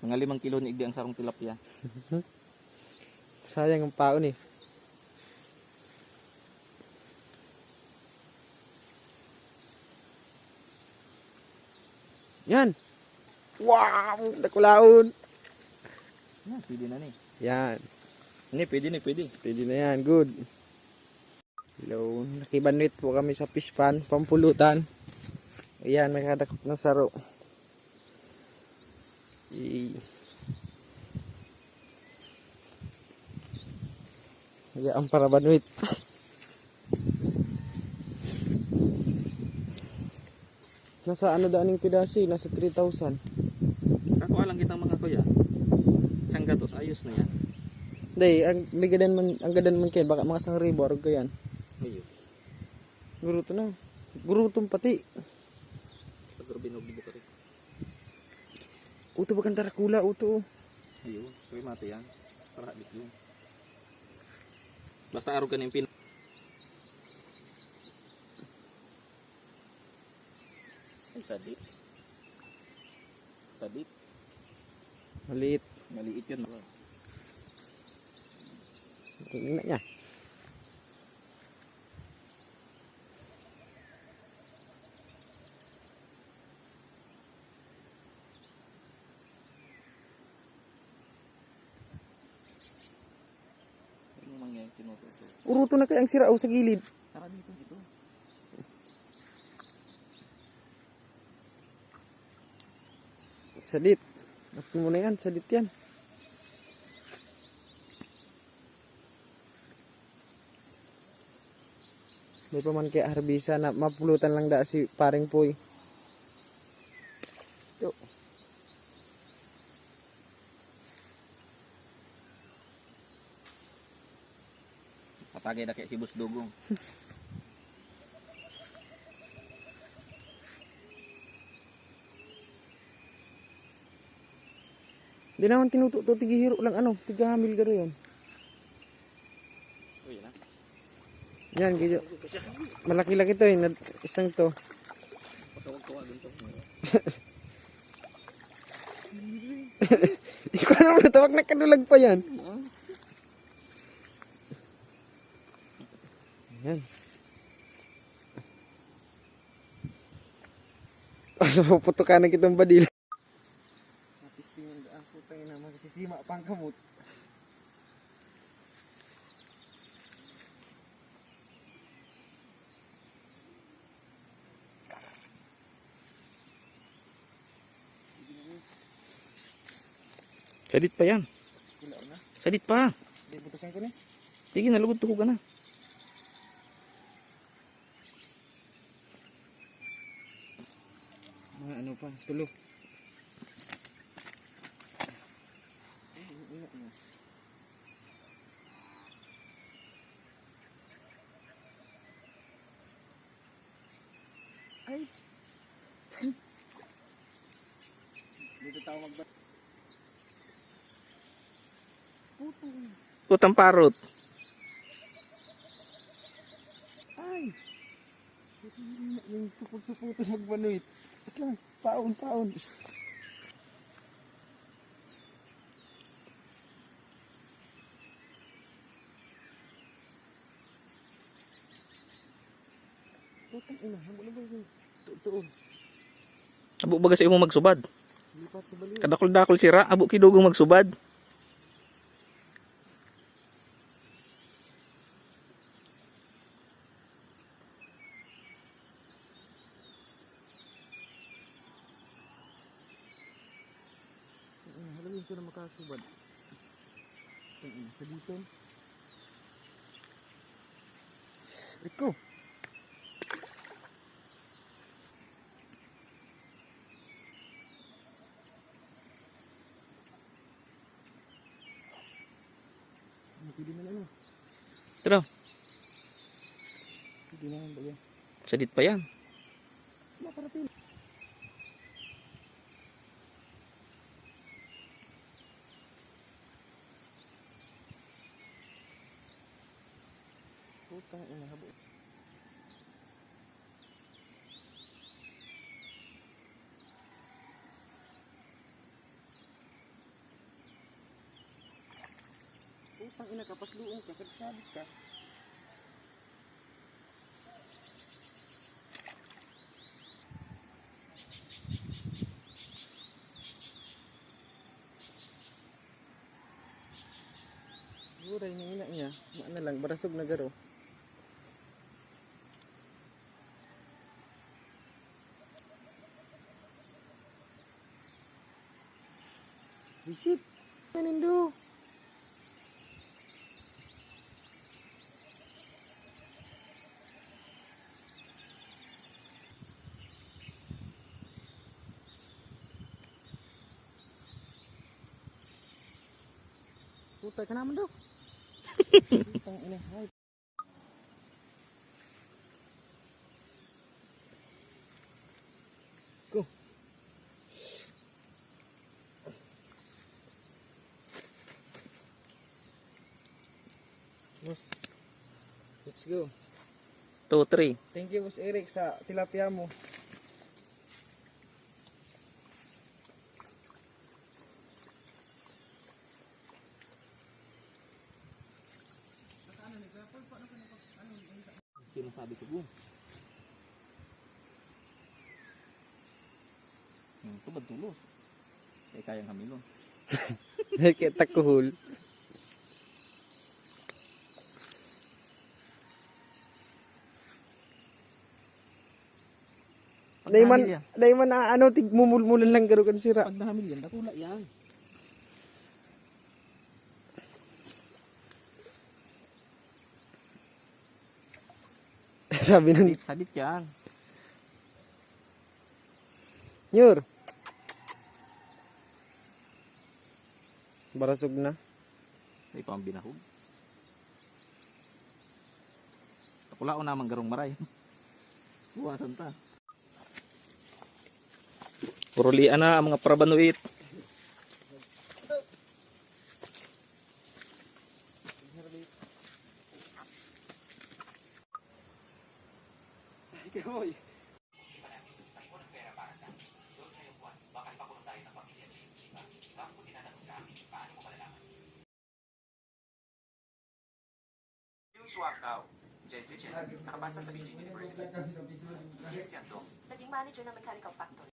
Mga 5 kilo ni igdi ang sarong tilapia. Sayang ang paon eh. Yan. Wow! Nakulaon. Yan, pwede na ni. Yan. Ni, pwede ni, pwede. Pwede na yan. Good. Hello. Nakibanwit po kami sa fish pan. Pampulutan. Ayan. May kadakot na saro. Ayan para banwit. Nasa ano daan yung pidasi? Nasa 3,000. Kakuha lang kitang mga kuya. Isang gatos, ayos na yan. Day, ang gadan man kayo. Baka mga 1,000 arog ka yan. Ayun. Guruto na. Gurutong pati. Pagkaro binog-bibo ka rin. Uto bagang tarakula, uto. Ayun, kaya mati yan. Para habit yun. Basta araw ka na yung pin. Ay, sadit. Sadit. Maliit. Maliit yun. Tingnan niya. Ano mangyayang sinusuto? Uruto na kaya ang sira sa gilid. Tara dito, ito. Salit. Nakti mo na yan. Salit yan. May pa man kaya harbisa na mapulutan lang da si paring Poy. Ito. Patagay na kaya si Bus Dugong. Di naman tinututo tigihiro lang ano. Tigahamil garo yun. Uy, na. Yan, gidyo. Malaki-laki to eh. Isang to. Patawag-tawagin to. Ikaw naman natawag na kadulag pa yan. Yan. Asa mo putukan na kitang badil. Napistingan ang putang ina magsisima pang kamot. Sadit pa yan. Kila na. Sadit pa. Di putasan ko ni. Sige na, lugod tuhog ka na. Mga ano pa, tulo. Ay. Dito tao magba. Putang. Putang parot. Ay. Yung supot-supoto nagbanuit. At lang, paon-paon. Putang ina, hamula ba yung tuon? Abo baga sa imo magsubad. Lipat sa baliw. Kadakol-dakol sira, abo kidugong magsubad. Halawin siya na makasubad. Sa dito. Iko. Pwede na ano. Tara, Pwede na ba yan? sadit pa yan. Makarating. Putang ina habo. Sang ina ka, pasluong ka, sabit ka. Siguro yung ina niya, na lang, barasog na garo. Visit, manindo. Puta ka naman daw. Putang ina, hay. Go. Boss, let's go. 2, 3. Thank you, Boss Eric, sa tilapia mo. Sino sabi ko boom? Tubad tulos. Eh kayang hamilon. Kita kuhul. Dayman na ano tigmumulmulan lang garo kan sira. Pag nahamil yan, dakula yan. Sabi ng Sadit yan. Nyur. Barasog na. Ay pa ang binahog. Dakula o naman garong maray. Buwasan ta. Purulian na ang mga parabanuit. Naging manager ng Mechanical Factory.